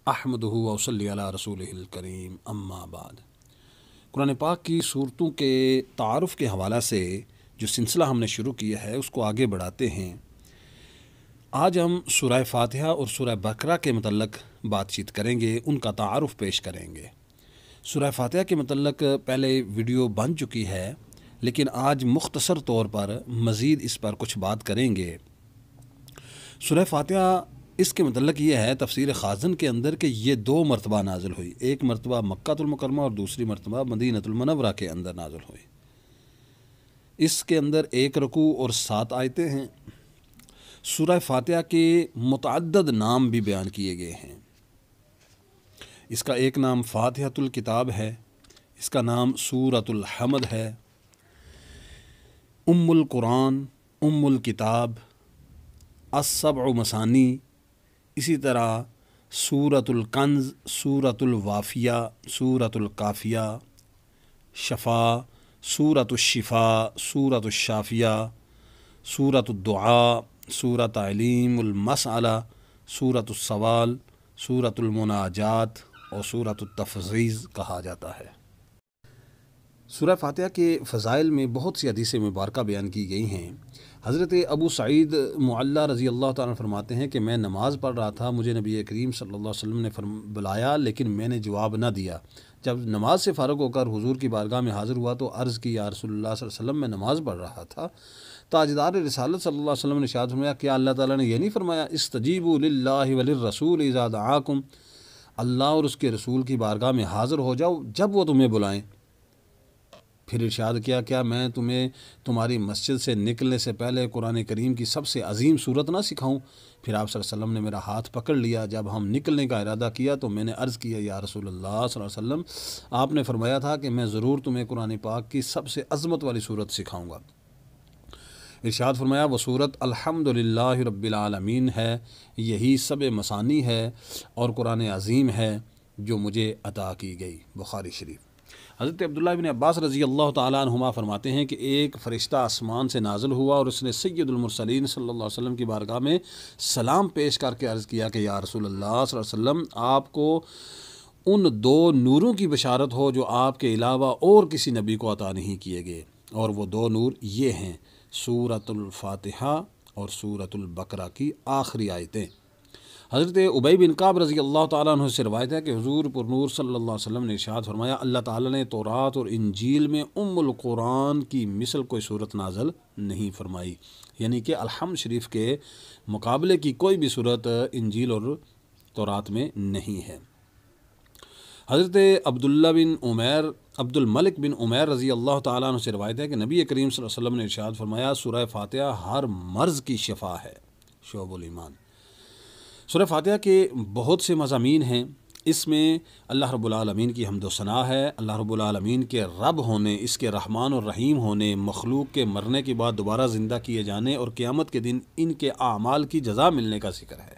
احمدہ و صلی علی رسولہ الکریم اما بعد۔ قرآن پاک کی صورتوں کے تعارف کے حوالہ سے جو سلسلہ ہم نے شروع کیا ہے اس کو آگے بڑھاتے ہیں۔ آج ہم سورہ فاتحہ اور سورہ بقرہ کے متعلق بات چیت کریں گے، ان کا تعارف پیش کریں گے۔ سورہ فاتحہ کے متعلق پہلے ویڈیو بن چکی ہے، لیکن آج مختصر طور پر مزید اس پر کچھ بات کریں گے۔ سورہ فاتحہ اس کے متعلق یہ ہے تفسیر خازن کے اندر کہ یہ 2 مرتبہ نازل ہوئی، ایک مرتبہ مکہ المکرمہ اور دوسری مرتبہ مدینہ المنورہ کے اندر نازل ہوئی۔ اس کے اندر 1 رکوع اور 7 آیتیں ہیں۔ سورہ فاتحہ کے متعدد نام بھی بیان کیے گئے ہیں۔ اس کا ایک نام فاتحۃ الکتاب ہے، اس کا نام سورۃ الحمد ہے، ام القرآن، ام الکتاب، السبع مثانی، اسی طرح سورۃ الکنز، سورۃ الوافیہ، سورۃ الکافیہ، شفا، سورۃ الشفاء، سورۃ الشافیہ، سورۃ الدعاء، سورۃ علیم المسئلہ، سورۃ السوال، سورۃ المناجات اور سورۃ التفویض کہا جاتا ہے۔ سورہ فاتحہ کے فضائل میں بہت سی حدیث مبارکہ بیان کی گئی ہیں۔ حضرت ابو سعید معلیٰ رضی اللہ تعالیٰ فرماتے ہیں کہ میں نماز پڑھ رہا تھا، مجھے نبی کریم صلی اللہ علیہ وسلم نے بلایا لیکن میں نے جواب نہ دیا۔ جب نماز سے فارغ ہو کر حضور کی بارگاہ میں حاضر ہوا تو عرض کی، یا رسول اللہ صلی اللہ علیہ وسلم میں نماز پڑھ رہا تھا۔ تاجدار رسالت صلی اللہ علیہ وسلم نے ارشاد فرمایا، کیا اللہ تعالیٰ نے یہ نہیں فرمایا استجیبوا للہ وللرسول اذا دعاکم، اللہ اور اس کے رسول کی بارگاہ میں حاضر ہو جاؤ جب وہ تمہیں بلائیں۔ پھر ارشاد کیا، کیا میں تمہیں تمہاری مسجد سے نکلنے سے پہلے قرآن کریم کی سب سے عظیم صورت نہ سکھاؤں؟ پھر آپ صلی اللہ علیہ وسلم نے میرا ہاتھ پکڑ لیا۔ جب ہم نکلنے کا ارادہ کیا تو میں نے عرض کیا، یا رسول اللہ صلی اللہ علیہ وسلم، آپ نے فرمایا تھا کہ میں ضرور تمہیں قرآن پاک کی سب سے عظمت والی صورت سکھاؤں گا۔ ارشاد فرمایا، وہ صورت الحمدللہ رب العالمین ہے، یہی سب مثانی ہے اور قرآن عظیم ہے جو مجھے عطا کی گئی۔ بخاری شریف۔ حضرت عبداللہ بن عباس رضی اللہ تعالیٰ عنہما فرماتے ہیں کہ ایک فرشتہ آسمان سے نازل ہوا اور اس نے سید المرسلین صلی اللہ علیہ وسلم کی بارگاہ میں سلام پیش کر کے عرض کیا کہ یا رسول اللہ صلی اللہ علیہ وسلم، آپ کو ان 2 نوروں کی بشارت ہو جو آپ کے علاوہ اور کسی نبی کو عطا نہیں کیے گئے، اور وہ 2 نور یہ ہیں سورۃ الفاتحہ اور سورۃ البقرہ کی آخری آیتیں۔ حضرت ابی بن کعب رضی اللہ تعالیٰ عنہ سے روایت ہے کہ حضور پر نور صلی اللہ علیہ وسلم نے ارشاد فرمایا، اللہ تعالیٰ نے تورات اور انجیل میں ام القرآن کی مثل کوئی صورت نازل نہیں فرمائی، یعنی کہ الحمد شریف کے مقابلے کی کوئی بھی صورت انجیل اور تورات میں نہیں ہے۔ حضرت عبد الملک بن عمیر رضی اللہ تعالیٰ عنہ سے روایت ہے کہ نبی کریم صلی اللہ علیہ وسلم نے ارشاد فرمایا، سورہ فاتحہ ہر مرض کی شفا ہے۔ شعب الایمان۔ سورہ فاتحہ کے بہت سے مضامین ہیں، اس میں اللہ رب العالمین کی حمد و ثنا ہے، اللہ رب العالمین کے رب ہونے، اس کے رحمان اور رحیم ہونے، مخلوق کے مرنے کے بعد دوبارہ زندہ کیے جانے اور قیامت کے دن ان کے اعمال کی جزا ملنے کا ذکر ہے۔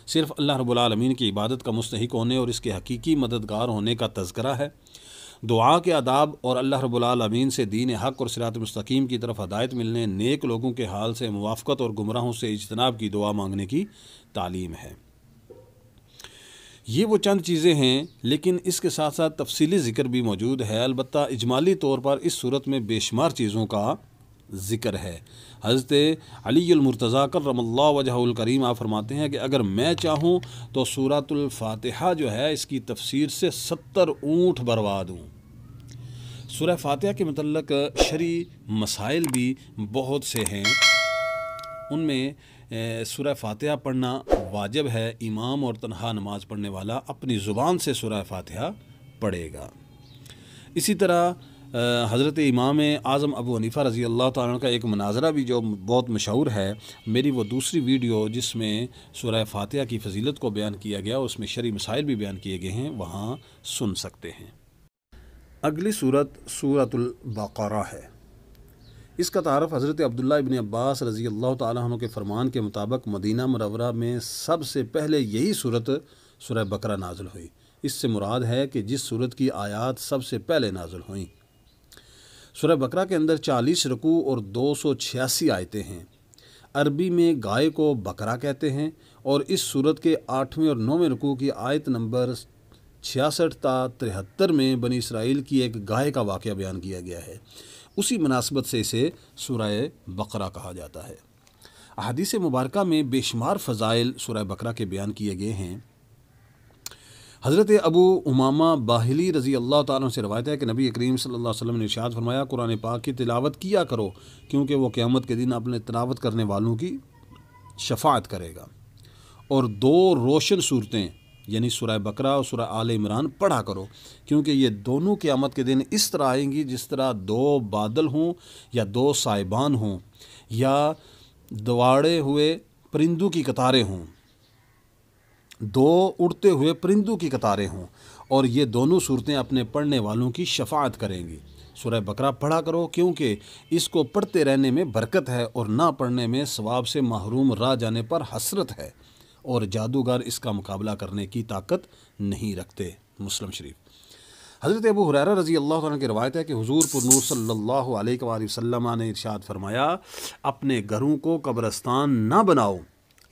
صرف اللہ رب العالمین کی عبادت کا مستحق ہونے اور اس کے حقیقی مددگار ہونے کا تذکرہ ہے۔ دعا کے آداب اور اللہ رب العالمین سے دین حق اور صراط مستقیم کی طرف ہدایت ملنے، نیک لوگوں کے حال سے موافقت اور گمراہوں سے اجتناب کی دعا مانگنے کی تعلیم ہے۔ یہ وہ چند چیزیں ہیں، لیکن اس کے ساتھ ساتھ تفصیلی ذکر بھی موجود ہے۔ البتہ اجمالی طور پر اس صورت میں بے شمار چیزوں کا ذکر ہے۔ حضرت علی المرتضیٰ کرم اللہ وجہہ الکریم آپ فرماتے ہیں کہ اگر میں چاہوں تو سورۃ الفاتحہ جو ہے اس کی تفسیر سے 70 اونٹ بروا دوں۔ سورہ فاتحہ کے متعلق شرعی مسائل بھی بہت سے ہیں، ان میں سورہ فاتحہ پڑھنا واجب ہے، امام اور تنہا نماز پڑھنے والا اپنی زبان سے سورہ فاتحہ پڑھے گا۔ اسی طرح حضرت امام اعظم ابو حنیفہ رضی اللہ تعالیٰ عنہ کا ایک مناظرہ بھی جو بہت مشہور ہے، میری وہ دوسری ویڈیو جس میں سورہ فاتحہ کی فضیلت کو بیان کیا گیا، اس میں شرعی مسائل بھی بیان کیے گئے ہیں، وہاں سن سکتے ہیں۔ اگلی صورت سورۃ البقرہ ہے۔ اس کا تعارف حضرت عبداللہ ابن عباس رضی اللہ تعالیٰ عنہ کے فرمان کے مطابق مدینہ منورہ میں سب سے پہلے یہی صورت سورہ بقرہ نازل ہوئی۔ اس سے مراد ہے کہ جس صورت کی آیات سب سے پہلے نازل ہوئیں۔ سورہ بقرہ کے اندر 40 رکوع اور 286 آیتیں ہیں۔ عربی میں گائے کو بقرہ کہتے ہیں اور اس صورت کے 8ویں اور 9ویں رکوع کی آیت نمبر 66 تا 73 میں بنی اسرائیل کی ایک گائے کا واقعہ بیان کیا گیا ہے۔ اسی مناسبت سے اسے سورہ بقرہ کہا جاتا ہے۔ احادیث مبارکہ میں بے شمار فضائل سورہ بقرہ کے بیان کیے گئے ہیں۔ حضرت ابو امامہ باہلی رضی اللہ تعالیٰ عنہ سے روایت ہے کہ نبی کریم صلی اللہ علیہ وسلم نے ارشاد فرمایا، قرآن پاک کی تلاوت کیا کرو کیونکہ وہ قیامت کے دن اپنے تلاوت کرنے والوں کی شفاعت کرے گا، اور 2 روشن صورتیں یعنی سورہ بقرہ اور سورہ آل عمران پڑھا کرو کیونکہ یہ دونوں قیامت کے دن اس طرح آئیں گی جس طرح 2 بادل ہوں یا 2 سائبان ہوں یا دوڑے ہوئے پرندوں کی قطاریں ہوں، 2 اڑتے ہوئے پرندوں کی قطاریں ہوں، اور یہ دونوں صورتیں اپنے پڑھنے والوں کی شفاعت کریں گی۔ سورہ بقرہ پڑھا کرو کیونکہ اس کو پڑھتے رہنے میں برکت ہے اور نہ پڑھنے میں ثواب سے محروم رہ جانے پر حسرت ہے، اور جادوگر اس کا مقابلہ کرنے کی طاقت نہیں رکھتے۔ مسلم شریف۔ حضرت ابو ہریرہ رضی اللہ عنہ کی روایت ہے کہ حضور پر نور صلی اللہ علیہ وآلہ وسلم نے ارشاد فرمایا، اپنے گھروں کو قبرستان نہ بناؤ،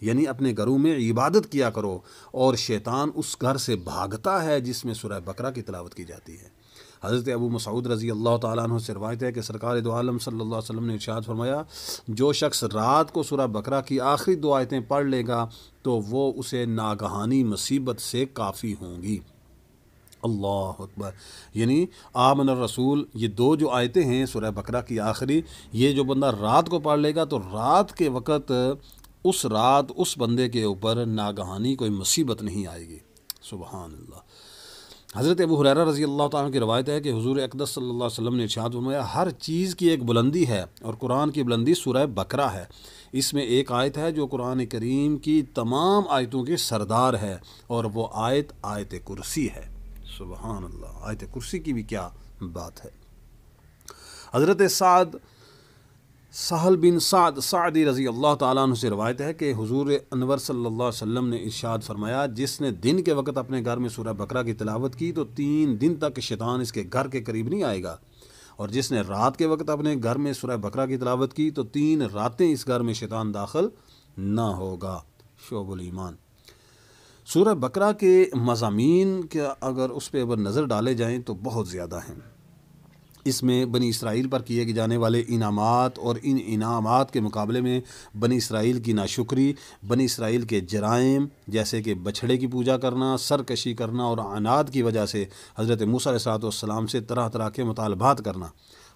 یعنی اپنے گھروں میں عبادت کیا کرو، اور شیطان اس گھر سے بھاگتا ہے جس میں سورہ بقرہ کی تلاوت کی جاتی ہے۔ حضرت ابو مسعود رضی اللہ تعالیٰ عنہ سے روایت ہے کہ سرکار دو عالم صلی اللہ علیہ وسلم نے ارشاد فرمایا، جو شخص رات کو سورہ بقرہ کی آخری 2 آیتیں پڑھ لے گا تو وہ اسے ناگہانی مصیبت سے کافی ہوں گی۔ اللہ اکبر۔ یعنی آمن الرسول، یہ 2 جو آیتیں ہیں سورہ بقرہ کی آخری، یہ جو بندہ رات کو پڑھ لے گا تو رات کے وقت اس رات اس بندے کے اوپر ناگہانی کوئی مصیبت نہیں آئے گی۔ سبحان اللہ۔ حضرت ابو ہریرہ رضی اللہ تعالیٰ کی روایت ہے کہ حضور اقدس صلی اللہ علیہ وسلم نے ارشاد فرمایا، ہر چیز کی ایک بلندی ہے اور قرآن کی بلندی سورہ بقرہ ہے۔ اس میں ایک آیت ہے جو قرآن کریم کی تمام آیتوں کی سردار ہے، اور وہ آیت کرسی ہے۔ سبحان اللہ۔ آیت کرسی کی بھی کیا بات ہے۔ حضرت سہل بن سعد سعدی رضی اللہ تعالیٰ عنہ سے روایت ہے کہ حضور انور صلی اللہ علیہ وسلم نے ارشاد فرمایا، جس نے دن کے وقت اپنے گھر میں سورہ بقرہ کی تلاوت کی تو 3 دن تک شیطان اس کے گھر کے قریب نہیں آئے گا، اور جس نے رات کے وقت اپنے گھر میں سورہ بقرہ کی تلاوت کی تو 3 راتیں اس گھر میں شیطان داخل نہ ہوگا۔ شعب الایمان۔ سورہ بقرہ کے مضامین کے اگر اس پہ نظر ڈالے جائیں تو بہت زیادہ ہیں۔ اس میں بنی اسرائیل پر کیے جانے والے انعامات اور ان انعامات کے مقابلے میں بنی اسرائیل کی ناشکری، بنی اسرائیل کے جرائم جیسے کہ بچھڑے کی پوجا کرنا، سرکشی کرنا اور عناد کی وجہ سے حضرت موسیٰ علیہ السلام سے طرح طرح کے مطالبات کرنا،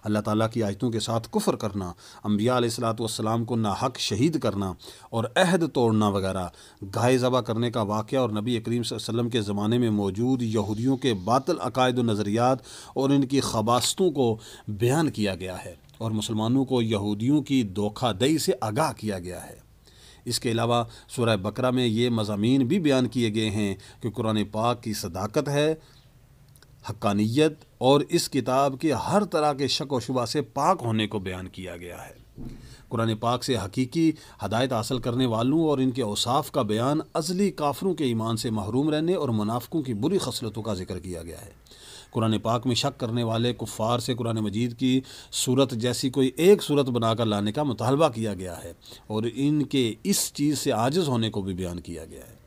اللہ تعالیٰ کی آیتوں کے ساتھ کفر کرنا، انبیاء علیہ السلام کو ناحق شہید کرنا اور عہد توڑنا وغیرہ، گائے ذبح کرنے کا واقعہ اور نبی کریم صلی اللہ علیہ وسلم کے زمانے میں موجود یہودیوں کے باطل عقائد و نظریات اور ان کی خباثتوں کو بیان کیا گیا ہے، اور مسلمانوں کو یہودیوں کی دھوکہ دہی سے آگاہ کیا گیا ہے۔ اس کے علاوہ سورہ بقرہ میں یہ مضامین بھی بیان کیے گئے ہیں کہ قرآن پاک کی صداقت ہے، حقانیت اور اس کتاب کے ہر طرح کے شک و شبہ سے پاک ہونے کو بیان کیا گیا ہے۔ قرآن پاک سے حقیقی ہدایت حاصل کرنے والوں اور ان کے اوصاف کا بیان، ازلی کافروں کے ایمان سے محروم رہنے اور منافقوں کی بری خصلتوں کا ذکر کیا گیا ہے۔ قرآن پاک میں شک کرنے والے کفار سے قرآن مجید کی صورت جیسی کوئی ایک صورت بنا کر لانے کا مطالبہ کیا گیا ہے، اور ان کے اس چیز سے عاجز ہونے کو بھی بیان کیا گیا ہے۔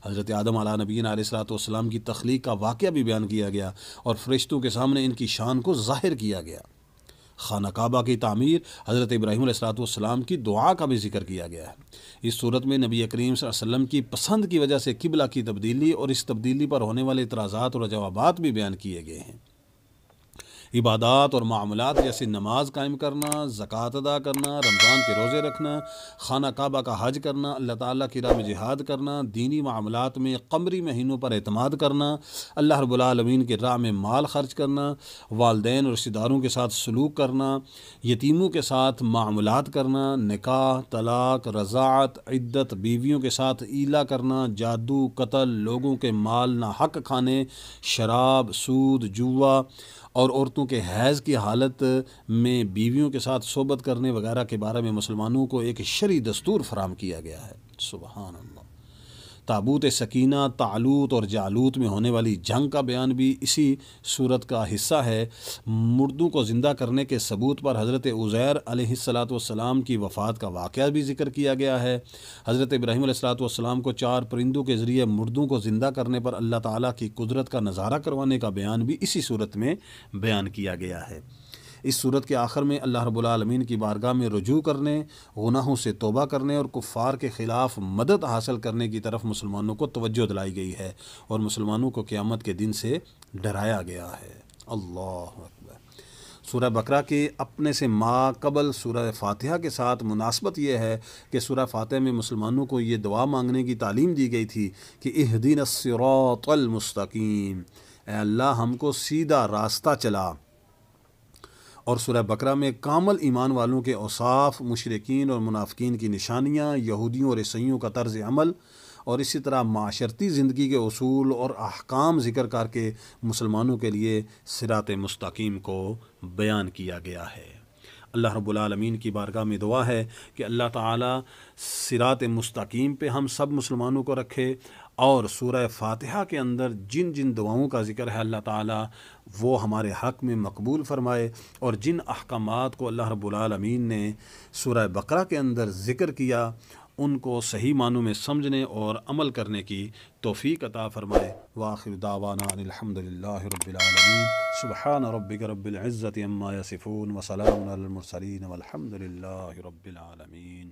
حضرت آدم علیہ نبینا علیہ السلام کی تخلیق کا واقعہ بھی بیان کیا گیا اور فرشتوں کے سامنے ان کی شان کو ظاہر کیا گیا۔ خانہ کعبہ کی تعمیر، حضرت ابراہیم علیہ السلام کی دعا کا بھی ذکر کیا گیا ہے۔ اس صورت میں نبی کریم صلی اللہ علیہ وسلم کی پسند کی وجہ سے قبلہ کی تبدیلی اور اس تبدیلی پر ہونے والے اعتراضات اور جوابات بھی بیان کیے گئے ہیں۔ عبادات اور معاملات جیسے نماز قائم کرنا، زکوٰۃ ادا کرنا، رمضان کے روزے رکھنا، خانہ کعبہ کا حج کرنا، اللہ تعالیٰ کی راہ میں جہاد کرنا، دینی معاملات میں قمری مہینوں پر اعتماد کرنا، اللہ رب العالمین کی راہ میں مال خرچ کرنا، والدین اور رشتہ داروں کے ساتھ سلوک کرنا، یتیموں کے ساتھ معاملات کرنا، نکاح، طلاق، رضاعت، عدت، بیویوں کے ساتھ ایلا کرنا، جادو، قتل، لوگوں کے مال نہ حق کھانے، شراب، سود، جوا اور عورتوں کے حیض کی حالت میں بیویوں کے ساتھ صحبت کرنے وغیرہ کے بارے میں مسلمانوں کو ایک شرعی دستور فراہم کیا گیا ہے۔ سبحان اللہ۔ تابوت سکینہ، طالوت اور جالوت میں ہونے والی جنگ کا بیان بھی اسی صورت کا حصہ ہے۔ مردوں کو زندہ کرنے کے ثبوت پر حضرت عزیر علیہ الصلاۃ والسلام کی وفات کا واقعہ بھی ذکر کیا گیا ہے۔ حضرت ابراہیم علیہ الصلاۃ والسلام کو 4 پرندوں کے ذریعے مردوں کو زندہ کرنے پر اللہ تعالیٰ کی قدرت کا نظارہ کروانے کا بیان بھی اسی صورت میں بیان کیا گیا ہے۔ اس صورت کے آخر میں اللہ رب العالمین کی بارگاہ میں رجوع کرنے، گناہوں سے توبہ کرنے اور کفار کے خلاف مدد حاصل کرنے کی طرف مسلمانوں کو توجہ دلائی گئی ہے اور مسلمانوں کو قیامت کے دن سے ڈرایا گیا ہے۔ اللہ اکبر۔ سورہ بقرہ کے اپنے سے ما قبل سورہ فاتحہ کے ساتھ مناسبت یہ ہے کہ سورہ فاتحہ میں مسلمانوں کو یہ دعا مانگنے کی تعلیم دی گئی تھی کہ اہدنا الصراط المستقیم، اے اللہ ہم کو سیدھا راستہ چلا۔ اور سورہ بقرہ میں کامل ایمان والوں کے اوصاف، مشرکین اور منافقین کی نشانیاں، یہودیوں اور عیسائیوں کا طرز عمل اور اسی طرح معاشرتی زندگی کے اصول اور احکام ذکر کر کے مسلمانوں کے لیے صراط مستقیم کو بیان کیا گیا ہے۔ اللہ رب العالمین کی بارگاہ میں دعا ہے کہ اللہ تعالیٰ صراط مستقیم پہ ہم سب مسلمانوں کو رکھے، اور سورہ فاتحہ کے اندر جن جن دعاؤں کا ذکر ہے اللہ تعالیٰ وہ ہمارے حق میں مقبول فرمائے، اور جن احکامات کو اللہ رب العالمین نے سورہ بقرہ کے اندر ذکر کیا ان کو صحیح معنوں میں سمجھنے اور عمل کرنے کی توفیق عطا فرمائے۔ وآخر دعوانا ان الحمد للہ رب العالمین۔ سبحان ربک رب العزت عما یصفون وسلام علی المرسلین والحمد للہ رب العالمین۔